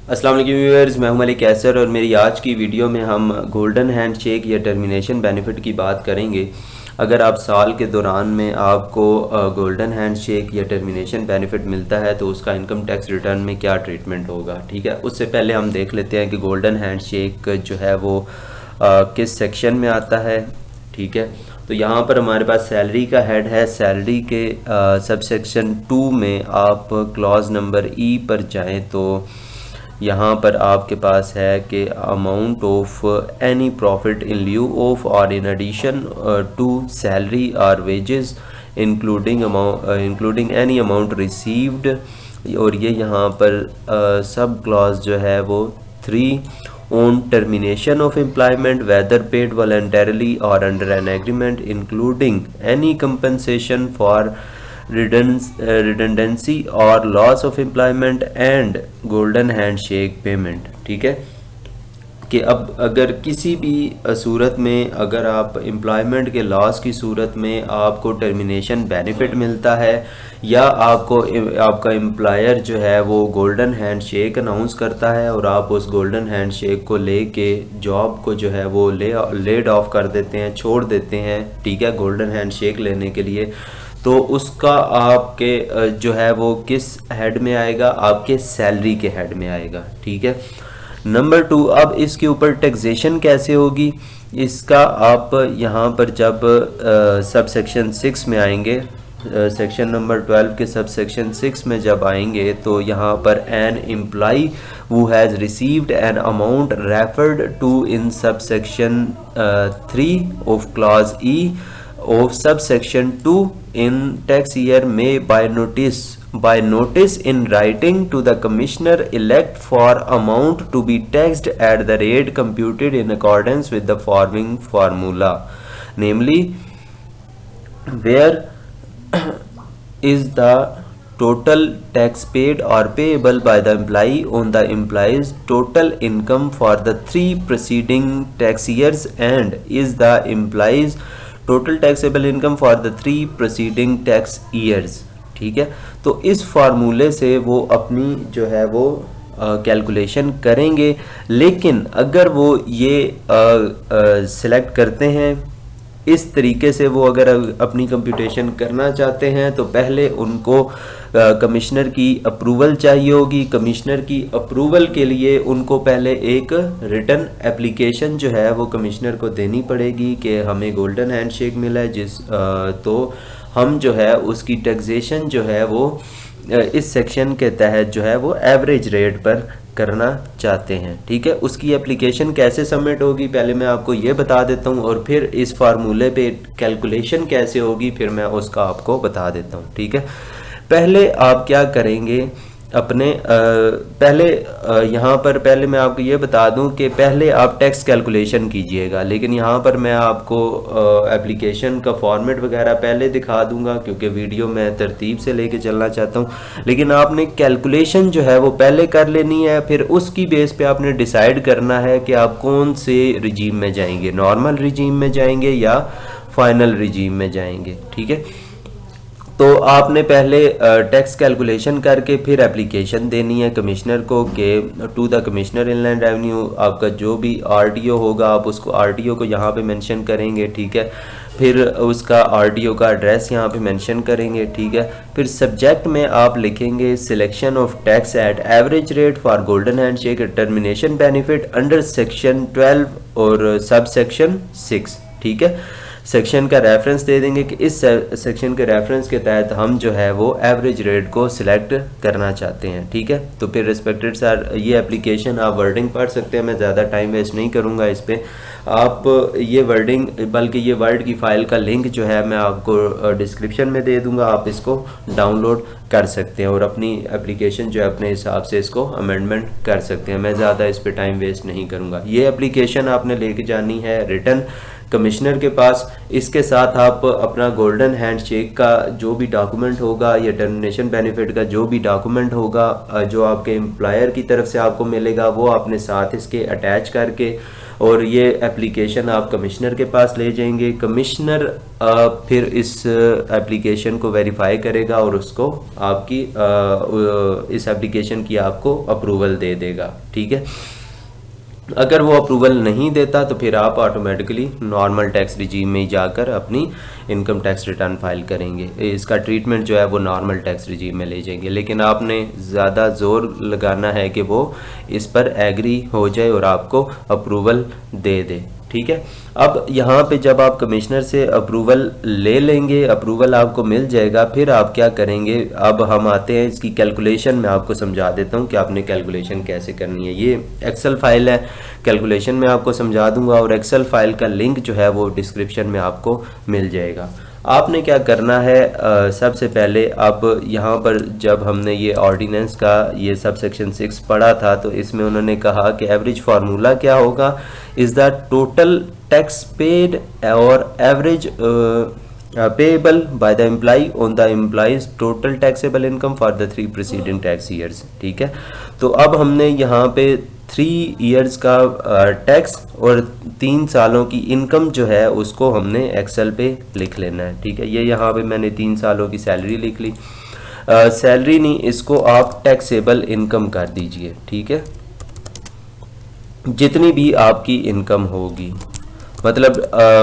अस्सलाम वालेकुम व्यूअर्स, मैं हूं मलिक कैसर और मेरी आज की वीडियो में हम गोल्डन हैंडशेक या टर्मिनेशन बेनिफिट की बात करेंगे। अगर आप साल के दौरान में आपको गोल्डन हैंडशेक या टर्मिनेशन बेनिफिट मिलता है तो उसका इनकम टैक्स रिटर्न में क्या ट्रीटमेंट होगा। ठीक है, उससे पहले हम देख लेते हैं कि गोल्डन हैंडशेक जो है वो किस सेक्शन में आता है। ठीक है, तो यहाँ पर हमारे पास सैलरी का हेड है। सैलरी के सब सेक्शन 2 में आप क्लॉज नंबर ई पर जाएं तो यहाँ पर आपके पास है कि amount of any profit in lieu of और इन एडिशन टू सैलरी और wages including any amount received. और ये यहाँ पर सब क्लॉज जो है वो 3 on termination of employment whether paid voluntarily और under an agreement including any compensation for redundancy और loss of employment and golden handshake payment. ठीक है, कि अब अगर किसी भी सूरत में अगर आप एम्प्लॉयमेंट के लॉस की सूरत में आपको टर्मिनेशन बेनिफिट मिलता है या आपको आपका एम्प्लॉयर जो है वो गोल्डन हैंडशेक अनाउंस करता है और आप उस गोल्डन हैंडशेक को लेके जॉब को जो है वो लेड ऑफ कर देते हैं, छोड़ देते हैं। ठीक है, गोल्डन हैंडशेक लेने के लिए तो उसका आपके जो है वो किस हेड में आएगा, आपके सैलरी के हेड में आएगा। ठीक है, नंबर 2, अब इसके ऊपर टैक्सेशन कैसे होगी इसका आप यहाँ पर जब सब सेक्शन 6 में आएंगे, सेक्शन नंबर 12 के सब सेक्शन 6 में जब आएंगे तो यहाँ पर an employee who has received an amount referred to in subsection 3 of clause E of subsection 2 in tax year may by notice in writing to the commissioner elect for amount to be taxed at the rate computed in accordance with the following formula, namely where is the total tax paid or payable by the employee on the employee's total income for the 3 preceding tax years and is the employee's total taxable income for the 3 preceding tax years. ठीक है, तो इस फार्मूले से वो अपनी जो है वो कैलकुलेशन करेंगे। लेकिन अगर वो ये सिलेक्ट करते हैं इस तरीके से, वो अगर अपनी कंप्यूटेशन करना चाहते हैं तो पहले उनको कमिश्नर की अप्रूवल चाहिए होगी। कमिश्नर की अप्रूवल के लिए उनको पहले एक रिटन एप्लीकेशन जो है वो कमिश्नर को देनी पड़ेगी कि हमें गोल्डन हैंडशेक मिला है, तो हम जो है उसकी टैक्सेशन जो है वो इस सेक्शन के तहत जो है वो एवरेज रेट पर करना चाहते हैं। ठीक है, उसकी एप्लीकेशन कैसे सबमिट होगी पहले मैं आपको ये बता देता हूँ और फिर इस फार्मूले पे कैलकुलेशन कैसे होगी फिर मैं उसका आपको बता देता हूँ। ठीक है, पहले आप क्या करेंगे अपने यहाँ पर पहले मैं आपको ये बता दूं कि पहले आप टैक्स कैलकुलेशन कीजिएगा, लेकिन यहाँ पर मैं आपको एप्लीकेशन का फॉर्मेट वगैरह पहले दिखा दूंगा क्योंकि वीडियो मैं तरतीब से लेके चलना चाहता हूँ। लेकिन आपने कैलकुलेशन जो है वो पहले कर लेनी है, फिर उसकी बेस पे आपने डिसाइड करना है कि आप कौन से रिजीम में जाएंगे, नॉर्मल रिजीम में जाएंगे या फाइनल रिजीम में जाएंगे। ठीक है, तो आपने पहले टैक्स कैलकुलेशन करके फिर एप्लीकेशन देनी है कमिश्नर को कि to the commissioner inland revenue, आपका जो भी आरटीओ होगा आप उसको आरटीओ को यहाँ पे मेंशन करेंगे। ठीक है, फिर उसका आरटीओ का एड्रेस यहाँ पे मेंशन करेंगे। ठीक है, फिर सब्जेक्ट में आप लिखेंगे selection of tax at average rate for golden handshake termination benefit under section 12 और सब सेक्शन 6। ठीक है, सेक्शन का रेफरेंस दे देंगे कि इस सेक्शन के रेफरेंस के तहत हम जो है वो एवरेज रेट को सिलेक्ट करना चाहते हैं। ठीक है, तो फिर रिस्पेक्टेड सर ये एप्लीकेशन आप वर्डिंग पढ़ सकते हैं, मैं ज़्यादा टाइम वेस्ट नहीं करूँगा इस पर। आप ये वर्डिंग बल्कि ये वर्ड की फ़ाइल का लिंक जो है मैं आपको डिस्क्रिप्शन में दे दूँगा, आप इसको डाउनलोड कर सकते हैं और अपनी एप्लीकेशन जो है अपने हिसाब से इसको अमेंडमेंट कर सकते हैं। मैं ज़्यादा इस पर टाइम वेस्ट नहीं करूँगा। ये एप्लीकेशन आपने लेके जानी है रिटर्न कमिश्नर के पास। इसके साथ आप अपना गोल्डन हैंडशेक का जो भी डॉक्यूमेंट होगा या टर्मिनेशन बेनिफिट का जो भी डॉक्यूमेंट होगा जो आपके एम्प्लॉयर की तरफ से आपको मिलेगा वो आपने साथ इसके अटैच करके और ये एप्लीकेशन आप कमिश्नर के पास ले जाएंगे। कमिश्नर फिर इस एप्लीकेशन को वेरीफाई करेगा और उसको आपकी इस एप्लीकेशन की आपको अप्रूवल दे देगा। ठीक है, अगर वो अप्रूवल नहीं देता तो फिर आप ऑटोमेटिकली नॉर्मल टैक्स रिजीम में ही जाकर अपनी इनकम टैक्स रिटर्न फाइल करेंगे। इसका ट्रीटमेंट जो है वो नॉर्मल टैक्स रिजीम में ले जाएंगे, लेकिन आपने ज़्यादा ज़ोर लगाना है कि वो इस पर एग्री हो जाए और आपको अप्रूवल दे दे। ठीक है, अब यहाँ पे जब आप कमिश्नर से अप्रूवल ले लेंगे, अप्रूवल आपको मिल जाएगा, फिर आप क्या करेंगे। अब हम आते हैं इसकी कैलकुलेशन में, आपको समझा देता हूँ कि आपने कैलकुलेशन कैसे करनी है। ये एक्सेल फाइल है, कैलकुलेशन में आपको समझा दूंगा और एक्सेल फाइल का लिंक जो है वो डिस्क्रिप्शन में आपको मिल जाएगा। आपने क्या करना है, सबसे पहले अब यहाँ पर जब हमने ये ऑर्डिनेंस का ये सब सेक्शन 6 पढ़ा था तो इसमें उन्होंने कहा कि एवरेज फार्मूला क्या होगा, is the total tax paid और average payable by the employ on the employees total taxable income for the 3 preceding tax years. ठीक है, तो अब हमने यहाँ पे 3 ईयर्स का टैक्स और 3 सालों की इनकम जो है उसको हमने एक्सेल पे लिख लेना है। ठीक है, ये यहाँ पे मैंने 3 सालों की सैलरी लिख ली। सैलरी नहीं, इसको आप टैक्सेबल इनकम कर दीजिए। ठीक है, जितनी भी आपकी इनकम होगी, मतलब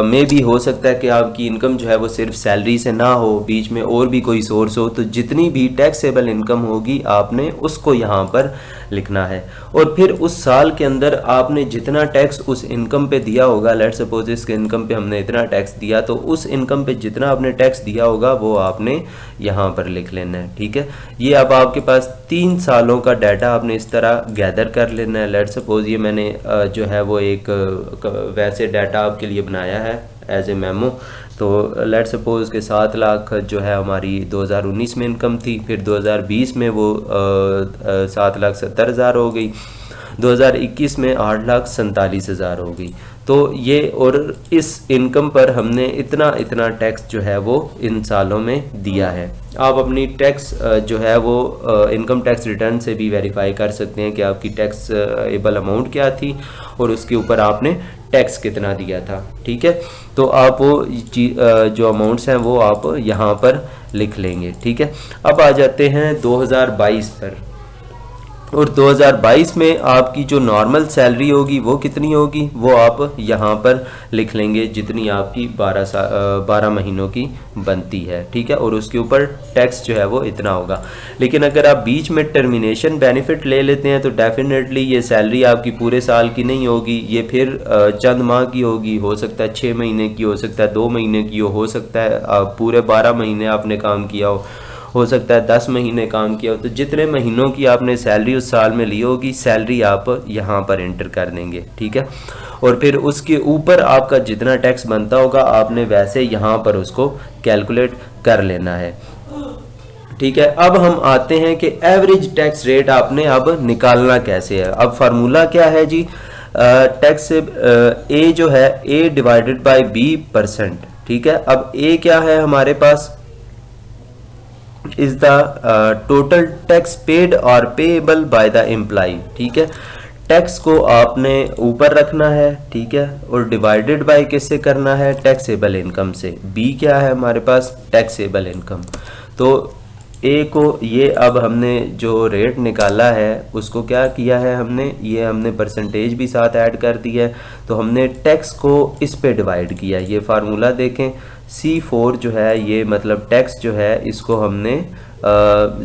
मे भी हो सकता है कि आपकी इनकम जो है वो सिर्फ सैलरी से ना हो, बीच में और भी कोई सोर्स हो, तो जितनी भी टैक्सेबल इनकम होगी आपने उसको यहाँ पर लिखना है। और फिर उस साल के अंदर आपने जितना टैक्स उस इनकम पे दिया होगा, लेट सपोज इसके इनकम पे हमने इतना टैक्स दिया, तो उस इनकम पे जितना आपने टैक्स दिया होगा वो आपने यहाँ पर लिख लेना है। ठीक है, ये अब आपके पास 3 सालों का डाटा आपने इस तरह गैदर कर लेना है। लेट सपोज ये मैंने जो है वो एक वैसे डाटा आपके लिए बनाया है एज ए मेमो। तो लेट सपोज के 7 लाख जो है हमारी 2019 में इनकम थी, फिर 2020 में वो 7,70,000 हो गई, 2021 में 8,47,000 हो गई। तो ये और इस इनकम पर हमने इतना इतना टैक्स जो है वो इन सालों में दिया है। आप अपनी टैक्स जो है वो इनकम टैक्स रिटर्न से भी वेरीफाई कर सकते हैं कि आपकी टैक्स एबल अमाउंट क्या थी और उसके ऊपर आपने टैक्स कितना दिया था। ठीक है, तो आप वो जो अमाउंट्स हैं वो आप यहाँ पर लिख लेंगे। ठीक है, अब आ जाते हैं 2022 पर, और 2022 में आपकी जो नॉर्मल सैलरी होगी वो कितनी होगी वो आप यहाँ पर लिख लेंगे, जितनी आपकी 12 महीनों की बनती है। ठीक है, और उसके ऊपर टैक्स जो है वो इतना होगा। लेकिन अगर आप बीच में टर्मिनेशन बेनिफिट ले लेते हैं तो डेफिनेटली ये सैलरी आपकी पूरे साल की नहीं होगी, ये फिर चंद माह की होगी। हो सकता है 6 महीने की, हो सकता है 2 महीने की, हो सकता है पूरे 12 महीने आपने काम किया हो सकता है 10 महीने काम किया हो। तो जितने महीनों की आपने सैलरी उस साल में ली होगी, सैलरी आप यहाँ पर एंटर कर देंगे। ठीक है, और फिर उसके ऊपर आपका जितना टैक्स बनता होगा आपने वैसे यहाँ पर उसको कैलकुलेट कर लेना है। ठीक है, अब हम आते हैं कि एवरेज टैक्स रेट आपने अब निकालना कैसे है। अब फार्मूला क्या है जी, टैक्स ए जो है ए डिवाइडेड बाय B%। ठीक है, अब ए क्या है हमारे पास, is the total tax paid और पेएबल बाय द एम्प्लॉय। ठीक है, टैक्स को आपने ऊपर रखना है। ठीक है, और डिवाइडेड बाय किससे करना है, टैक्सेबल इनकम से। बी क्या है हमारे पास, टैक्सेबल इनकम। तो ए को ये अब हमने जो रेट निकाला है उसको क्या किया है हमने, ये हमने परसेंटेज भी साथ ऐड कर दिया है। तो हमने टैक्स को इस पे डिवाइड किया। ये फार्मूला देखें, C4 जो है ये मतलब टैक्स जो है इसको हमने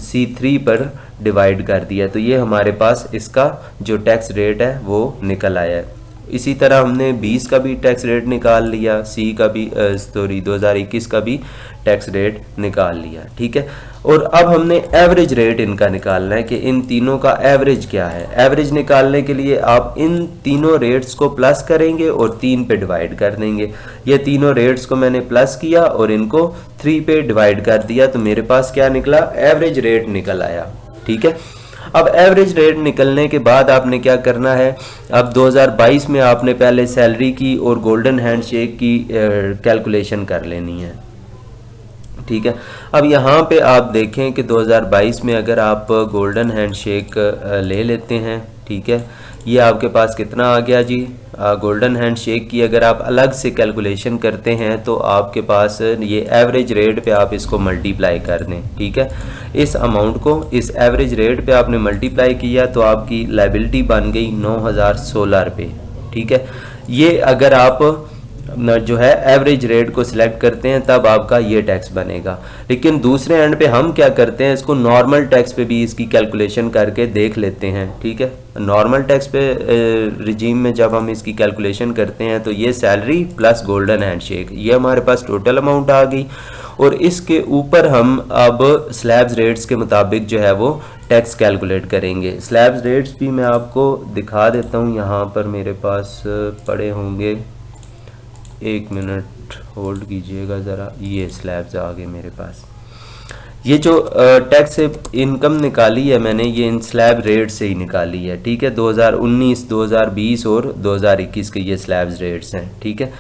C3 पर डिवाइड कर दिया। तो ये हमारे पास इसका जो टैक्स रेट है वो निकल आया है। इसी तरह हमने 20 का भी टैक्स रेट निकाल लिया, सी का भी 2021 का भी टैक्स रेट निकाल लिया। ठीक है, और अब हमने एवरेज रेट इनका निकालना है कि इन तीनों का एवरेज क्या है। एवरेज निकालने के लिए आप इन तीनों रेट्स को प्लस करेंगे और 3 पे डिवाइड कर देंगे। ये तीनों रेट्स को मैंने प्लस किया और इनको 3 पे डिवाइड कर दिया, तो मेरे पास क्या निकला, एवरेज रेट निकल आया। ठीक है, अब एवरेज रेट निकलने के बाद आपने क्या करना है, अब 2022 में आपने पहले सैलरी की और गोल्डन हैंडशेक की कैलकुलेशन कर लेनी है, ठीक है। अब यहाँ पे आप देखें कि 2022 में अगर आप गोल्डन हैंडशेक ले लेते हैं, ठीक है, ये आपके पास कितना आ गया जी, गोल्डन हैंडशेक की अगर आप अलग से कैलकुलेशन करते हैं तो आपके पास ये एवरेज रेट पे आप इसको मल्टीप्लाई कर दें, ठीक है। इस अमाउंट को इस एवरेज रेट पे आपने मल्टीप्लाई किया तो आपकी लायबिलिटी बन गई 9016 रुपये, ठीक है। ये अगर आप जो है एवरेज रेट को सिलेक्ट करते हैं तब आपका ये टैक्स बनेगा। लेकिन दूसरे एंड पे हम क्या करते हैं, इसको नॉर्मल टैक्स पे भी इसकी कैलकुलेशन करके देख लेते हैं, ठीक है। नॉर्मल टैक्स पे रिजीम में जब हम इसकी कैलकुलेशन करते हैं तो ये सैलरी प्लस गोल्डन हैंडशेक ये हमारे पास टोटल अमाउंट आ गई, और इसके ऊपर हम अब स्लैब्स रेट्स के मुताबिक जो है वो टैक्स कैलकुलेट करेंगे। स्लैब्स रेट्स भी मैं आपको दिखा देता हूँ, यहाँ पर मेरे पास पड़े होंगे, 1 मिनट होल्ड कीजिएगा ज़रा। ये स्लैब्स आ गए मेरे पास। ये जो टैक्स इनकम निकाली है मैंने, ये इन स्लैब रेट से ही निकाली है, ठीक है। 2019, 2020 और 2021 के ये स्लैब्स रेट्स हैं, ठीक है,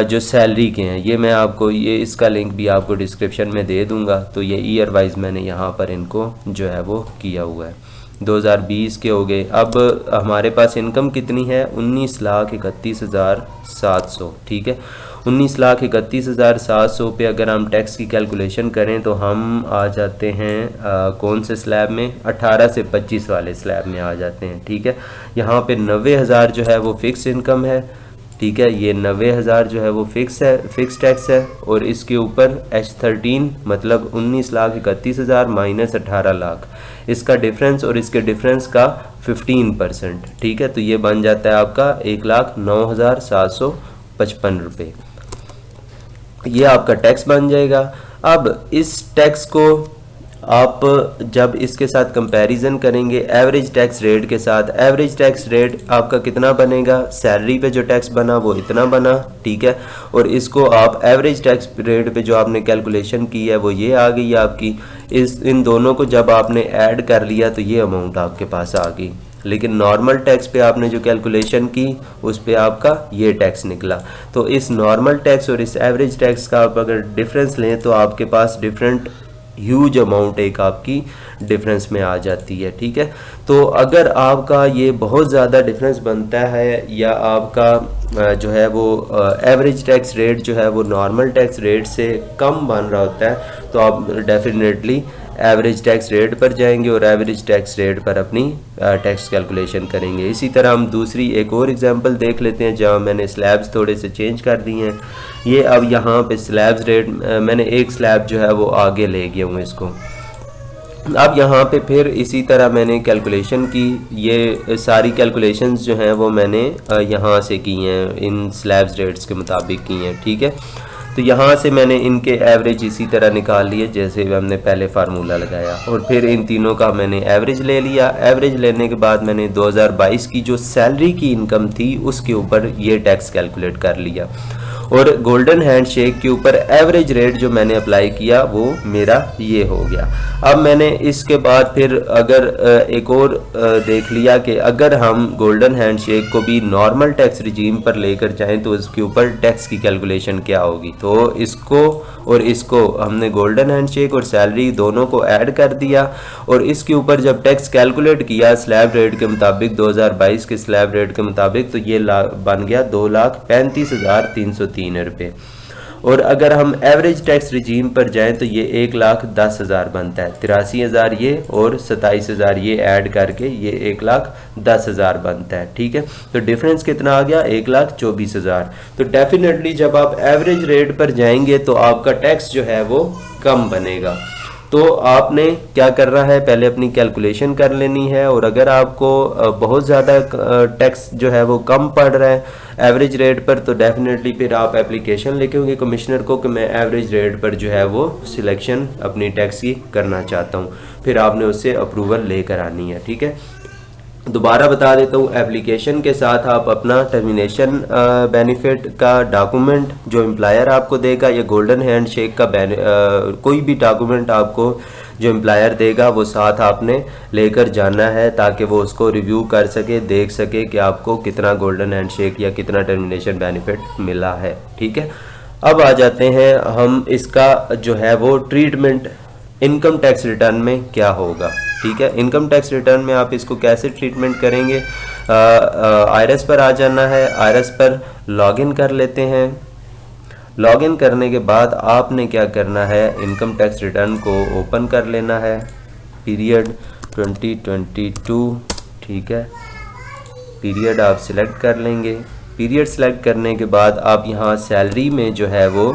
जो सैलरी के हैं। ये मैं आपको ये इसका लिंक भी आपको डिस्क्रिप्शन में दे दूंगा। तो ये ईयर वाइज मैंने यहाँ पर इनको जो है वो किया हुआ है। 2020 के हो गए। अब हमारे पास इनकम कितनी है, 19,31,700, ठीक है। 19,31,700 पे अगर हम टैक्स की कैलकुलेशन करें तो हम आ जाते हैं कौन से स्लैब में, 18 से 25 वाले स्लैब में आ जाते हैं, ठीक है। यहाँ पे 90,000 जो है वो फिक्स इनकम है, ठीक है। ये 90,000 जो है वो फिक्स है, फिक्स टैक्स है। और इसके ऊपर H13 मतलब 19,31,000 माइनस 18 लाख, इसका डिफरेंस और इसके डिफरेंस का 15%, ठीक है। तो ये बन जाता है आपका 1,09,755 रुपये। ये आपका टैक्स बन जाएगा। अब इस टैक्स को आप जब इसके साथ कंपैरिजन करेंगे एवरेज टैक्स रेट के साथ, एवरेज टैक्स रेट आपका कितना बनेगा, सैलरी पे जो टैक्स बना वो इतना बना, ठीक है। और इसको आप एवरेज टैक्स रेट पे जो आपने कैलकुलेशन की है वो ये आ गई आपकी। इन दोनों को जब आपने ऐड कर लिया तो ये अमाउंट आपके पास आ गई। लेकिन नॉर्मल टैक्स पे आपने जो कैलकुलेशन की उस पे आपका ये टैक्स निकला। तो इस नॉर्मल टैक्स और इस एवरेज टैक्स का आप अगर डिफरेंस लें तो आपके पास डिफरेंट ह्यूज अमाउंट एक आपकी डिफरेंस में आ जाती है, ठीक है। तो अगर आपका ये बहुत ज़्यादा डिफरेंस बनता है या आपका जो है वो एवरेज टैक्स रेट जो है वो नॉर्मल टैक्स रेट से कम बन रहा होता है तो आप डेफिनेटली एवरेज टैक्स रेट पर जाएंगे और एवरेज टैक्स रेट पर अपनी टैक्स कैलकुलेशन करेंगे। इसी तरह हम दूसरी एक और एग्जांपल देख लेते हैं जहां मैंने स्लैब्स थोड़े से चेंज कर दिए हैं। ये अब यहाँ पे स्लैब्स रेट मैंने एक स्लैब जो है वो आगे ले गया हूँ इसको। अब यहाँ पे फिर इसी तरह मैंने कैलकुलेशन की, ये सारी कैलकुलेशंस जो हैं वो मैंने यहाँ से की हैं, इन स्लैब्स रेट्स के मुताबिक की हैं, ठीक है। तो यहाँ से मैंने इनके एवरेज इसी तरह निकाल लिए जैसे हमने पहले फार्मूला लगाया, और फिर इन तीनों का मैंने एवरेज ले लिया। एवरेज लेने के बाद मैंने 2022 की जो सैलरी की इनकम थी उसके ऊपर ये टैक्स कैलकुलेट कर लिया, और गोल्डन हैंडशेक के ऊपर एवरेज रेट जो मैंने अप्लाई किया वो मेरा ये हो गया। अब मैंने इसके बाद फिर अगर एक और देख लिया कि अगर हम गोल्डन हैंडशेक को भी नॉर्मल टैक्स रिजीम पर लेकर जाएं तो उसके ऊपर टैक्स की कैलकुलेशन क्या होगी। तो इसको और इसको हमने गोल्डन हैंडशेक और सैलरी दोनों को ऐड कर दिया, और इसके ऊपर जब टैक्स कैलकुलेट किया स्लैब रेट के मुताबिक 2022 के स्लैब रेट के मुताबिक तो ये बन गया 2,35,303 रुपये। और अगर हम एवरेज टैक्स रिजीम पर जाएं तो ये 1,10,000 बनता है। 83,000 ये और 27,000 ये ऐड करके ये 1,10,000 बनता है, ठीक है। तो डिफरेंस कितना आ गया, 1,24,000। तो डेफिनेटली जब आप एवरेज रेट पर जाएंगे तो आपका टैक्स जो है वो कम बनेगा। तो आपने क्या करना है, पहले अपनी कैलकुलेशन कर लेनी है, और अगर आपको बहुत ज़्यादा टैक्स जो है वो कम पड़ रहा है एवरेज रेट पर तो डेफिनेटली फिर आप एप्लीकेशन लिखे होंगे कमिश्नर को कि मैं एवरेज रेट पर जो है वो सिलेक्शन अपनी टैक्स की करना चाहता हूँ, फिर आपने उससे अप्रूवल लेकर आनी है, ठीक है। दोबारा बता देता हूँ, एप्लीकेशन के साथ आप अपना टर्मिनेशन बेनिफिट का डॉक्यूमेंट जो एम्प्लॉयर आपको देगा या गोल्डन हैंडशेक का कोई भी डॉक्यूमेंट आपको जो एम्प्लॉयर देगा वो साथ आपने लेकर जाना है, ताकि वो उसको रिव्यू कर सके, देख सके कि आपको कितना गोल्डन हैंडशेक या कितना टर्मिनेशन बेनिफिट मिला है। ठीक है, अब आ जाते हैं हम इसका जो है वो ट्रीटमेंट इनकम टैक्स रिटर्न में क्या होगा। ठीक है, इनकम टैक्स रिटर्न में आप इसको कैसे ट्रीटमेंट करेंगे। आईआरएस पर आ जाना है, आईआरएस पर लॉगिन कर लेते हैं। लॉगिन करने के बाद आपने क्या करना है, इनकम टैक्स रिटर्न को ओपन कर लेना है, पीरियड 2022। ठीक है, पीरियड आप सिलेक्ट कर लेंगे। पीरियड सिलेक्ट करने के बाद आप यहाँ सैलरी में जो है वो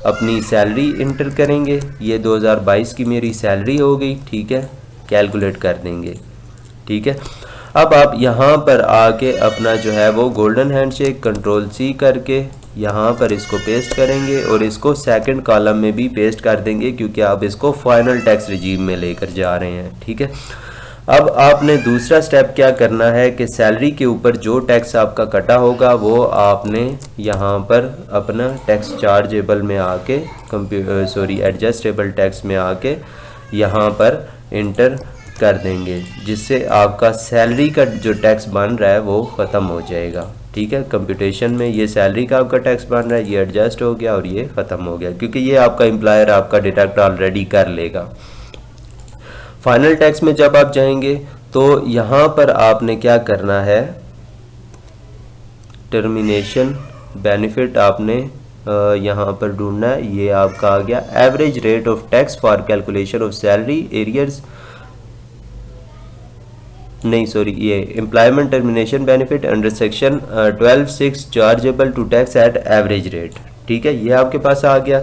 अपनी सैलरी इंटर करेंगे। ये 2022 की मेरी सैलरी हो गई। ठीक है, कैलकुलेट कर देंगे। ठीक है, अब आप यहाँ पर आके अपना जो है वो गोल्डन हैंडशेक कंट्रोल सी करके यहाँ पर इसको पेस्ट करेंगे और इसको सेकंड कॉलम में भी पेस्ट कर देंगे, क्योंकि आप इसको फाइनल टैक्स रिजीम में लेकर जा रहे हैं। ठीक है, अब आपने दूसरा स्टेप क्या करना है कि सैलरी के ऊपर जो टैक्स आपका कटा होगा वो आपने यहाँ पर अपना टैक्स चार्जेबल में आके एडजस्टेबल टैक्स में आके यहाँ पर इंटर कर देंगे, जिससे आपका सैलरी का जो टैक्स बन रहा है वो ख़त्म हो जाएगा। ठीक है, कंप्यूटेशन में ये सैलरी का आपका टैक्स बन रहा है, ये एडजस्ट हो गया और ये ख़त्म हो गया, क्योंकि ये आपका एम्प्लॉयर आपका डिडक्ट ऑलरेडी कर लेगा। फाइनल टैक्स में जब आप जाएंगे तो यहाँ पर आपने क्या करना है, टर्मिनेशन बेनिफिट आपने यहाँ पर ढूंढना है। ये आपका आ गया average rate of tax for calculation of salary arrears, नहीं सॉरी, ये employment termination benefit under section 12(6) chargeable to tax at average rate. ठीक है, ये आपके पास आ गया।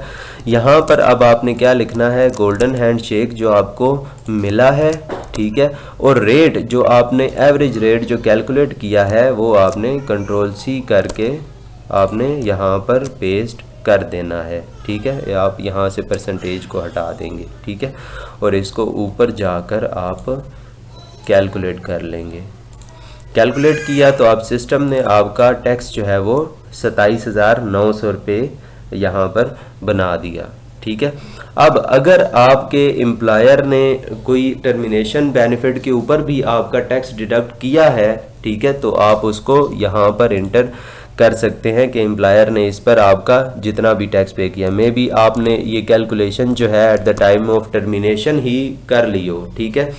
यहाँ पर अब आपने क्या लिखना है, गोल्डन हैंडशेक जो आपको मिला है। ठीक है, और रेट जो आपने एवरेज रेट जो कैलकुलेट किया है वो आपने कंट्रोल सी करके आपने यहाँ पर पेस्ट कर देना है। ठीक है, आप यहाँ से परसेंटेज को हटा देंगे। ठीक है, और इसको ऊपर जाकर आप कैलकुलेट कर लेंगे। कैलकुलेट किया तो आप सिस्टम ने आपका टैक्स जो है वो 27,900 रुपये यहाँ पर बना दिया। ठीक है, अब अगर आपके एम्प्लॉयर ने कोई टर्मिनेशन बेनिफिट के ऊपर भी आपका टैक्स डिडक्ट किया है, ठीक है, तो आप उसको यहाँ पर इंटर कर सकते हैं कि एम्प्लॉयर ने इस पर आपका जितना भी टैक्स पे किया, मे बी आपने ये कैलकुलेशन जो है at the time of termination ही कर ली हो। ठीक है,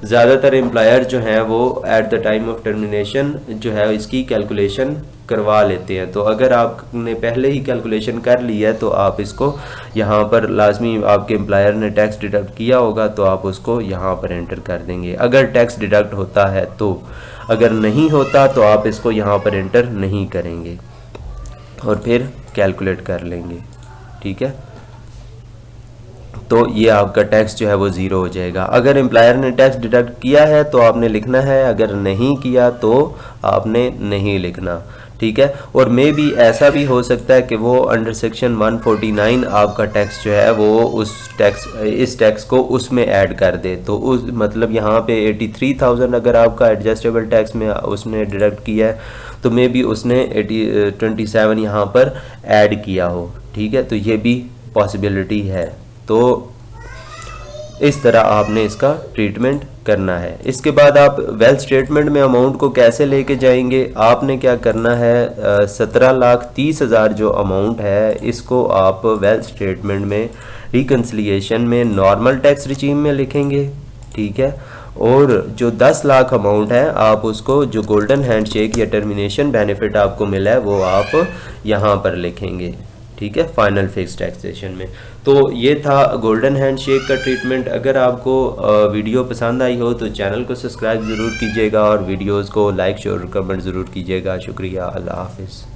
ज़्यादातर एम्प्लॉयर जो हैं वो eight the time of termination जो है इसकी कैलकुलेशन करवा लेते हैं। तो अगर आपने पहले ही कैलकुलेशन कर ली है तो आप इसको यहाँ पर लाजमी, आपके एम्प्लॉयर ने टैक्स डिडक्ट किया होगा तो आप उसको यहाँ पर एंटर कर देंगे अगर टैक्स डिडक्ट होता है तो। अगर नहीं होता तो आप इसको यहाँ पर एंटर नहीं करेंगे और फिर कैलकुलेट कर लेंगे। ठीक है, तो ये आपका टैक्स जो है वो ज़ीरो हो जाएगा। अगर एम्प्लॉयर ने टैक्स डिडक्ट किया है तो आपने लिखना है, अगर नहीं किया तो आपने नहीं लिखना। ठीक है, और मे भी ऐसा भी हो सकता है कि वो अंडर सेक्शन 149 आपका टैक्स जो है वो इस टैक्स को उसमें ऐड कर दे। तो उस मतलब यहाँ पे 83,000 अगर आपका एडजस्टेबल टैक्स में उसने डिडक्ट किया है तो मे भी उसने 27 यहाँ पर ऐड किया हो। ठीक है, तो ये भी पॉसिबिलिटी है। तो इस तरह आपने इसका ट्रीटमेंट करना है। इसके बाद आप वेल्थ स्टेटमेंट में अमाउंट को कैसे लेके जाएंगे, आपने क्या करना है, 17,30,000 जो अमाउंट है इसको आप वेल्थ स्टेटमेंट में रिकन्सिलिएशन में नॉर्मल टैक्स रिजीम में लिखेंगे। ठीक है, और जो 10 लाख अमाउंट है आप उसको जो गोल्डन हैंडशेक या टर्मिनेशन बेनिफिट आपको मिला है वो आप यहाँ पर लिखेंगे। ठीक है, फाइनल फिक्स टैक्सेशन में। तो ये था गोल्डन हैंडशेक का ट्रीटमेंट। अगर आपको वीडियो पसंद आई हो तो चैनल को सब्सक्राइब ज़रूर कीजिएगा और वीडियोस को लाइक शेयर और कमेंट ज़रूर कीजिएगा। शुक्रिया, अल्लाह हाफिज़।